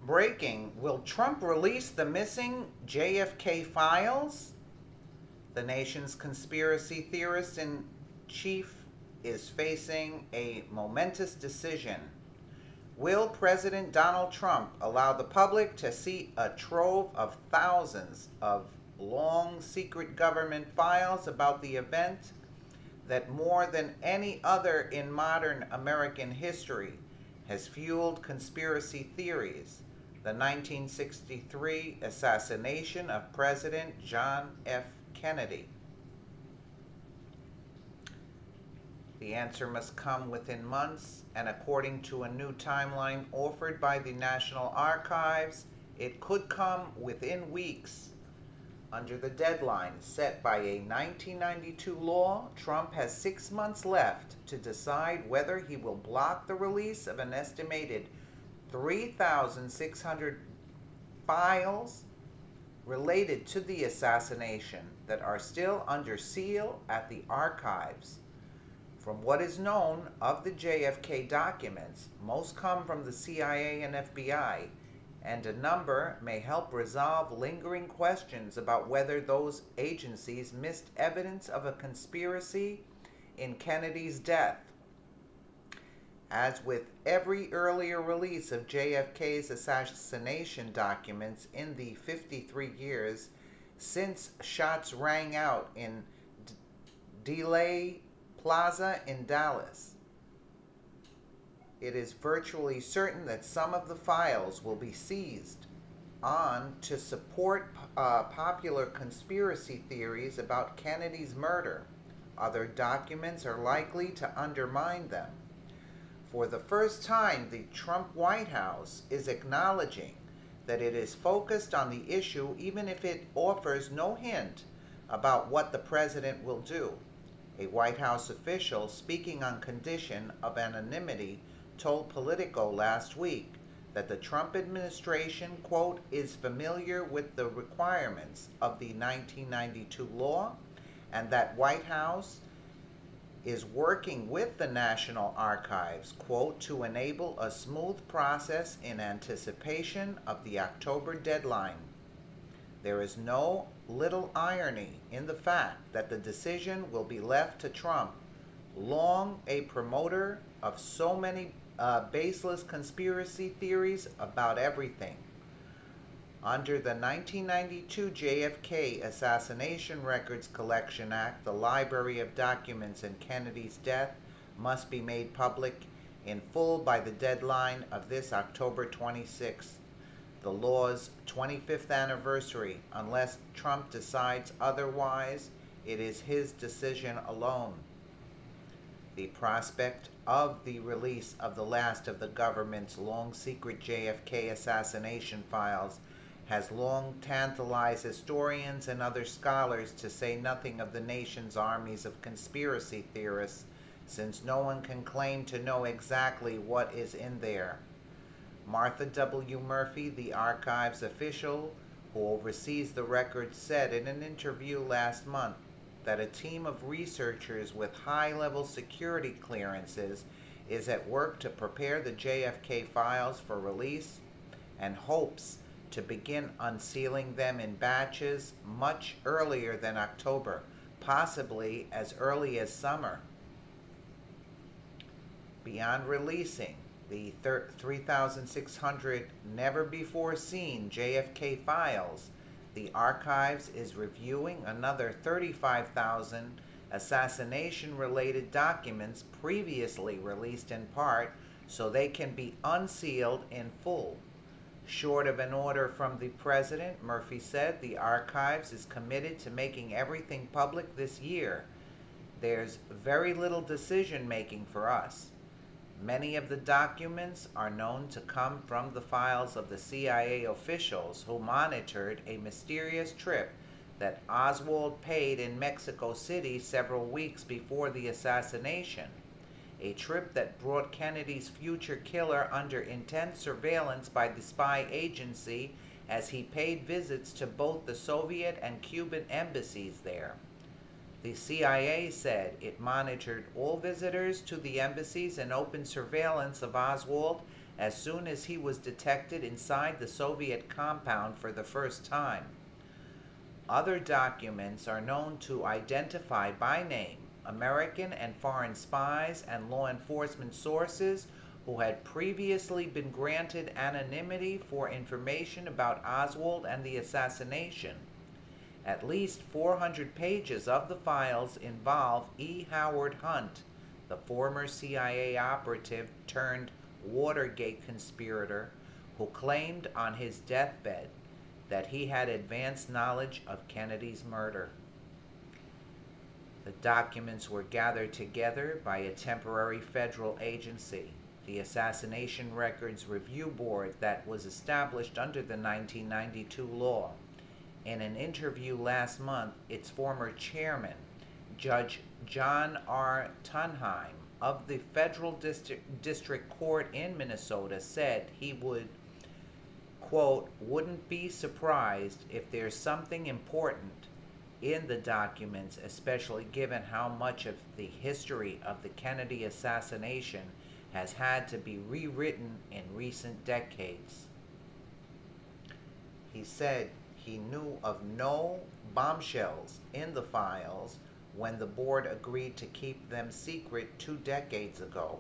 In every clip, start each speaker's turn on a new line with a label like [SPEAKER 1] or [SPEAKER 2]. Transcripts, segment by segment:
[SPEAKER 1] Breaking: will Trump release the missing JFK files? The nation's conspiracy theorist in chief is facing a momentous decision. Will President Donald Trump allow the public to see a trove of thousands of long secret government files about the event that more than any other in modern American history has fueled conspiracy theories? The 1963 assassination of President John F. Kennedy. The answer must come within months, and according to a new timeline offered by the National Archives, it could come within weeks. Under the deadline set by a 1992 law, Trump has 6 months left to decide whether he will block the release of an estimated 3,600 files related to the assassination that are still under seal at the archives. From what is known of the JFK documents, most come from the CIA and FBI, and a number may help resolve lingering questions about whether those agencies missed evidence of a conspiracy in Kennedy's death. As with every earlier release of JFK's assassination documents in the 53 years since shots rang out in Dealey Plaza in Dallas, it is virtually certain that some of the files will be seized on to support popular conspiracy theories about Kennedy's murder. Other documents are likely to undermine them. For the first time, the Trump White House is acknowledging that it is focused on the issue, even if it offers no hint about what the president will do. A White House official speaking on condition of anonymity told Politico last week that the Trump administration, quote, is familiar with the requirements of the 1992 law, and that White House is working with the National Archives, quote, to enable a smooth process in anticipation of the October deadline. There is no little irony in the fact that the decision will be left to Trump, long a promoter of so many baseless conspiracy theories about everything. Under the 1992 JFK Assassination Records Collection Act, the library of documents in Kennedy's death must be made public in full by the deadline of this October 26th, the law's 25th anniversary. Unless Trump decides otherwise, it is his decision alone. The prospect of the release of the last of the government's long secret JFK assassination files has long tantalized historians and other scholars, to say nothing of the nation's armies of conspiracy theorists, since no one can claim to know exactly what is in there. Martha W. Murphy, the archives official who oversees the records, said in an interview last month that a team of researchers with high-level security clearances is at work to prepare the JFK files for release, and hopes to begin unsealing them in batches much earlier than October, possibly as early as summer. Beyond releasing the 3,600 never-before-seen JFK files, the archives is reviewing another 35,000 assassination-related documents previously released in part so they can be unsealed in full. Short of an order from the president, Murphy said, the archives is committed to making everything public this year. There's very little decision-making for us. Many of the documents are known to come from the files of the CIA officials who monitored a mysterious trip that Oswald paid in Mexico City several weeks before the assassination, a trip that brought Kennedy's future killer under intense surveillance by the spy agency as he paid visits to both the Soviet and Cuban embassies there. The CIA said it monitored all visitors to the embassies and open surveillance of Oswald as soon as he was detected inside the Soviet compound for the first time. Other documents are known to identify by name American and foreign spies and law enforcement sources who had previously been granted anonymity for information about Oswald and the assassination. At least 400 pages of the files involve E. Howard Hunt, the former CIA operative turned Watergate conspirator who claimed on his deathbed that he had advanced knowledge of Kennedy's murder. The documents were gathered together by a temporary federal agency, the Assassination Records Review Board, that was established under the 1992 law. In an interview last month, its former chairman, Judge John R. Tunheim of the Federal District Court in Minnesota, said he would, quote, wouldn't be surprised if there's something important in the documents, especially given how much of the history of the Kennedy assassination has had to be rewritten in recent decades. He said he knew of no bombshells in the files when the board agreed to keep them secret 2 decades ago,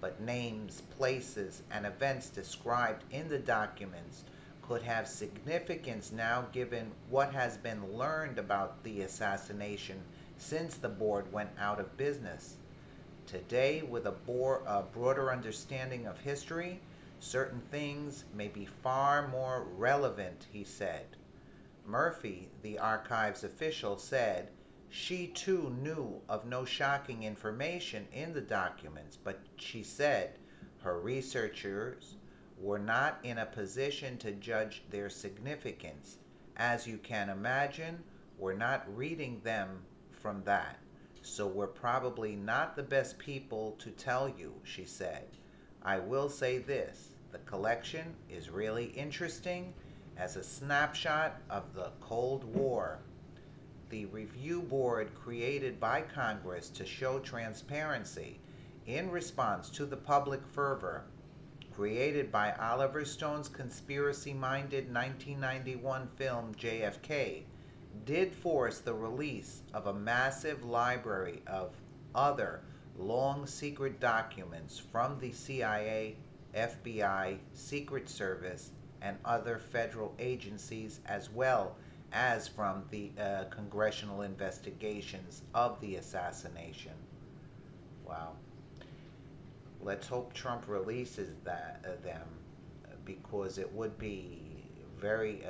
[SPEAKER 1] but names, places, and events described in the documents could have significance now given what has been learned about the assassination since the board went out of business. Today, with a broader understanding of history, certain things may be far more relevant, he said. Murphy, the archives official, said she too knew of no shocking information in the documents, but she said her researchers were not in a position to judge their significance. As you can imagine, we're not reading them from that, so we're probably not the best people to tell you, she said. I will say this, the collection is really interesting as a snapshot of the Cold War. The review board created by Congress to show transparency in response to the public fervor created by Oliver Stone's conspiracy-minded 1991 film JFK, did force the release of a massive library of other long secret documents from the CIA, FBI, Secret Service, and other federal agencies, as well as from the congressional investigations of the assassination. Wow. Let's hope Trump releases them, because it would be very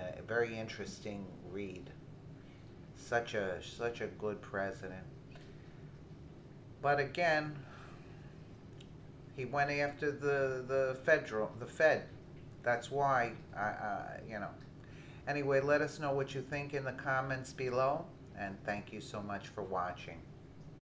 [SPEAKER 1] interesting read. Such a good president. But again, he went after the Fed. That's why you know. Anyway, let us know what you think in the comments below, and thank you so much for watching.